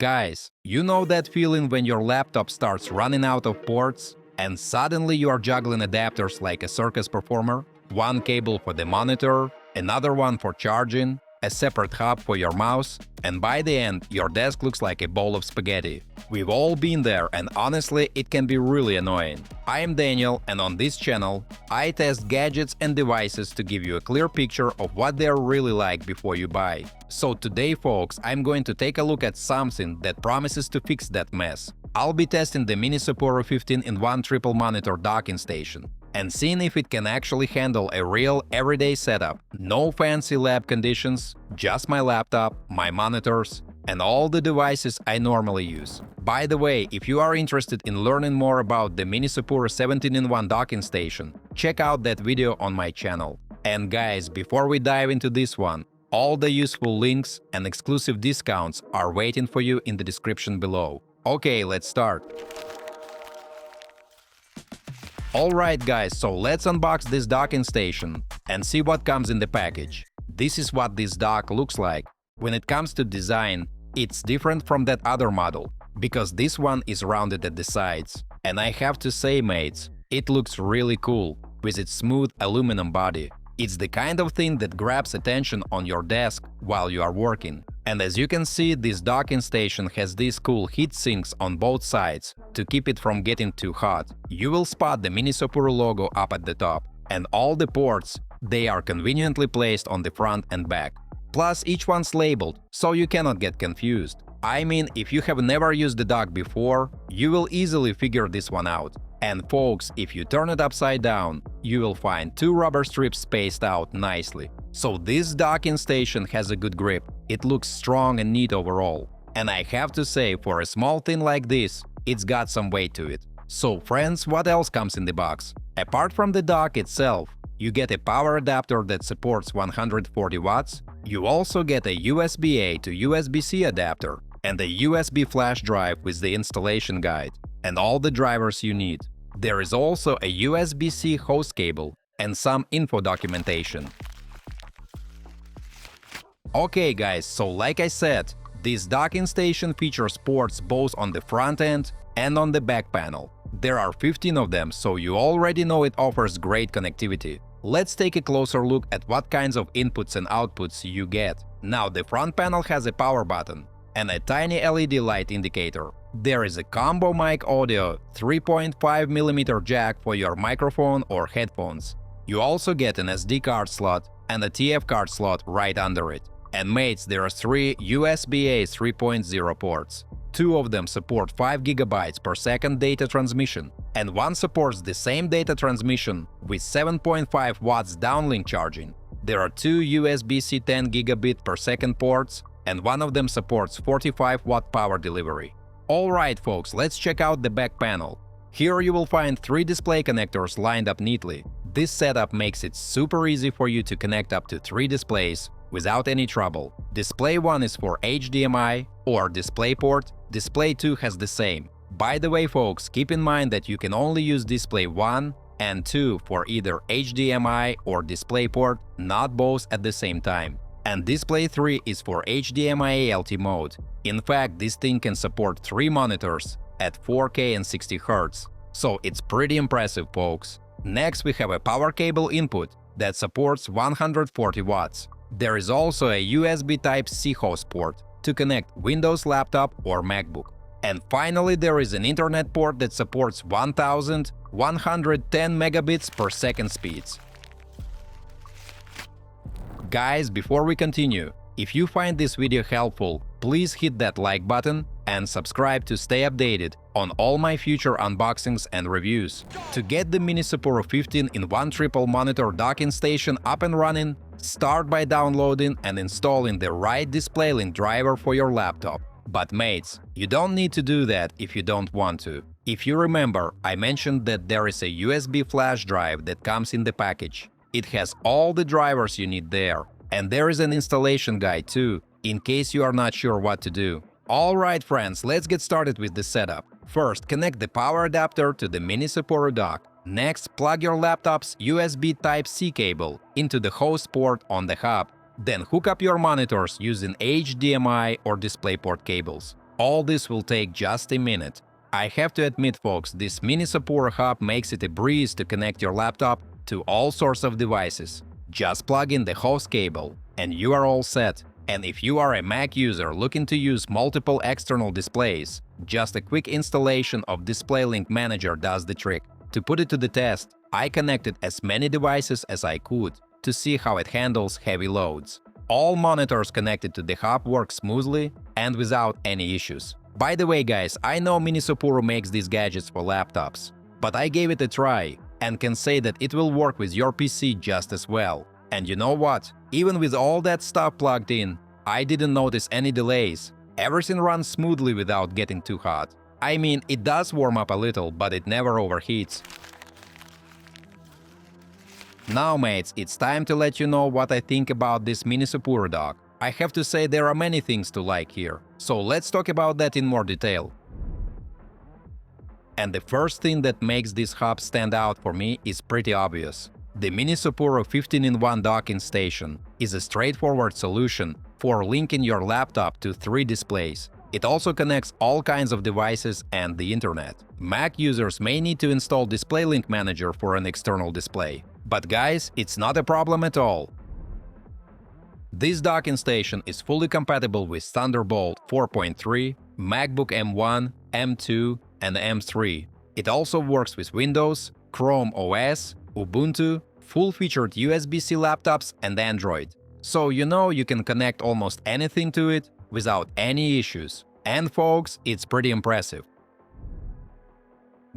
Guys, you know that feeling when your laptop starts running out of ports and suddenly you are juggling adapters like a circus performer? One cable for the monitor, another one for charging, a separate hub for your mouse, and by the end your desk looks like a bowl of spaghetti. We've all been there, and honestly, it can be really annoying. I am Daniel, and on this channel, I test gadgets and devices to give you a clear picture of what they're really like before you buy. So today, folks, I'm going to take a look at something that promises to fix that mess. I'll be testing the Minisopuru 15-in-1 triple monitor docking station and seeing if it can actually handle a real everyday setup. No fancy lab conditions, just my laptop, my monitors, and all the devices I normally use. By the way, if you are interested in learning more about the Minisopuru 17-in-1 docking station, check out that video on my channel. And guys, before we dive into this one, all the useful links and exclusive discounts are waiting for you in the description below. Okay, let's start. Alright guys, so let's unbox this docking station and see what comes in the package. This is what this dock looks like. When it comes to design, it's different from that other model, because this one is rounded at the sides. And I have to say, mates, it looks really cool with its smooth aluminum body. It's the kind of thing that grabs attention on your desk while you are working. And as you can see, this docking station has these cool heat sinks on both sides to keep it from getting too hot. You will spot the Minisopuru logo up at the top, and all the ports, they are conveniently placed on the front and back. Plus, each one's labeled, so you cannot get confused. I mean, if you have never used the dock before, you will easily figure this one out. And folks, if you turn it upside down, you will find two rubber strips spaced out nicely. So this docking station has a good grip. It looks strong and neat overall. And I have to say, for a small thing like this, it's got some weight to it. So friends, what else comes in the box? Apart from the dock itself, you get a power adapter that supports 140 watts, you also get a USB-A to USB-C adapter and a USB flash drive with the installation guide and all the drivers you need. There is also a USB-C host cable and some info documentation. Okay guys, so like I said, this docking station features ports both on the front end and on the back panel. There are 15 of them, so you already know it offers great connectivity. Let's take a closer look at what kinds of inputs and outputs you get. Now, the front panel has a power button and a tiny LED light indicator. There is a combo mic audio 3.5mm jack for your microphone or headphones. You also get an SD card slot and a TF card slot right under it. And mates, there are 3 USB-A 3.0 ports. 2 of them support 5 GB per second data transmission, and one supports the same data transmission with 7.5 watts downlink charging. There are 2 USB-C 10 gigabit per second ports, and one of them supports 45-watt power delivery. Alright folks, let's check out the back panel. Here you will find 3 display connectors lined up neatly. This setup makes it super easy for you to connect up to 3 displays without any trouble. Display 1 is for HDMI or DisplayPort, Display 2 has the same. By the way folks, keep in mind that you can only use Display 1 and 2 for either HDMI or DisplayPort, not both at the same time. And Display 3 is for HDMI LT mode. In fact, this thing can support 3 monitors at 4K and 60 Hz. So it's pretty impressive, folks. Next, we have a power cable input that supports 140 watts. There is also a USB Type-C host port to connect Windows laptop or MacBook. And finally, there is an Internet port that supports 1110 megabits per second speeds. Guys, before we continue, if you find this video helpful, please hit that like button and subscribe to stay updated on all my future unboxings and reviews. To get the Minisopuru 15-in-1 triple monitor docking station up and running, start by downloading and installing the right DisplayLink driver for your laptop. But mates, you don't need to do that if you don't want to. If you remember, I mentioned that there is a USB flash drive that comes in the package. It has all the drivers you need there. And there is an installation guide too, in case you are not sure what to do. Alright friends, let's get started with the setup. First, connect the power adapter to the Minisopuru dock. Next, plug your laptop's USB Type-C cable into the host port on the hub. Then hook up your monitors using HDMI or DisplayPort cables. all this will take just a minute. I have to admit, folks, this Minisopuru hub makes it a breeze to connect your laptop to all sorts of devices. Just plug in the host cable, and you are all set. And if you are a Mac user looking to use multiple external displays, just a quick installation of DisplayLink Manager does the trick. To put it to the test, I connected as many devices as I could to see how it handles heavy loads. All monitors connected to the hub work smoothly and without any issues. By the way, guys, I know Minisopuru makes these gadgets for laptops, but I gave it a try and can say that it will work with your PC just as well. And you know what? Even with all that stuff plugged in, I didn't notice any delays. Everything runs smoothly without getting too hot. I mean, it does warm up a little, but it never overheats. Now, mates, it's time to let you know what I think about this Minisopuru dock. I have to say there are many things to like here, so let's talk about that in more detail. And the first thing that makes this hub stand out for me is pretty obvious. The Minisopuru 15-in-1 docking station is a straightforward solution for linking your laptop to 3 displays. It also connects all kinds of devices and the internet. Mac users may need to install DisplayLink Manager for an external display. But guys, it's not a problem at all. This docking station is fully compatible with Thunderbolt 4.3, MacBook M1, M2, and M3. It also works with Windows, Chrome OS, Ubuntu, full-featured USB-C laptops, and Android. So you can connect almost anything to it without any issues. And folks, it's pretty impressive.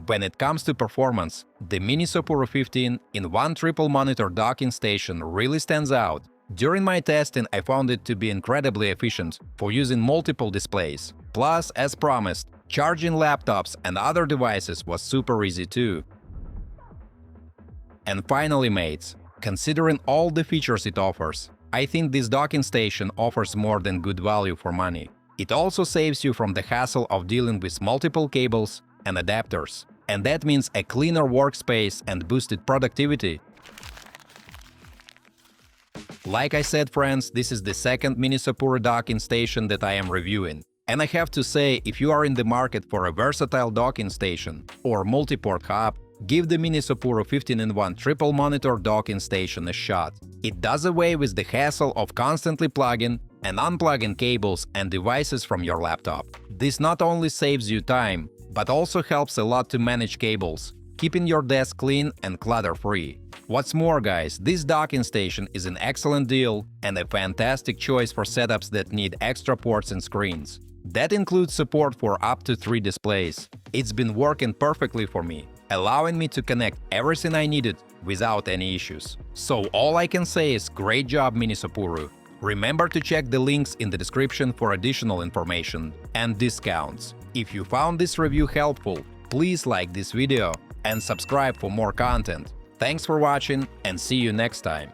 When it comes to performance, the Minisopuru 15-in-1 triple-monitor docking station really stands out. During my testing, I found it to be incredibly efficient for using multiple displays. Plus, as promised, charging laptops and other devices was super easy too. And finally, mates, considering all the features it offers, I think this docking station offers more than good value for money. It also saves you from the hassle of dealing with multiple cables and adapters. And that means a cleaner workspace and boosted productivity. Like I said, friends, this is the second Minisopuru docking station that I am reviewing. And I have to say, if you are in the market for a versatile docking station or multi-port hub, give the Minisopuru 15-in-1 triple-monitor docking station a shot. It does away with the hassle of constantly plugging and unplugging cables and devices from your laptop. This not only saves you time, but also helps a lot to manage cables, keeping your desk clean and clutter-free. What's more, guys, this docking station is an excellent deal and a fantastic choice for setups that need extra ports and screens. That includes support for up to 3 displays. It's been working perfectly for me, allowing me to connect everything I needed without any issues. So all I can say is great job, Minisopuru. Remember to check the links in the description for additional information and discounts. If you found this review helpful, please like this video and subscribe for more content. Thanks for watching and see you next time.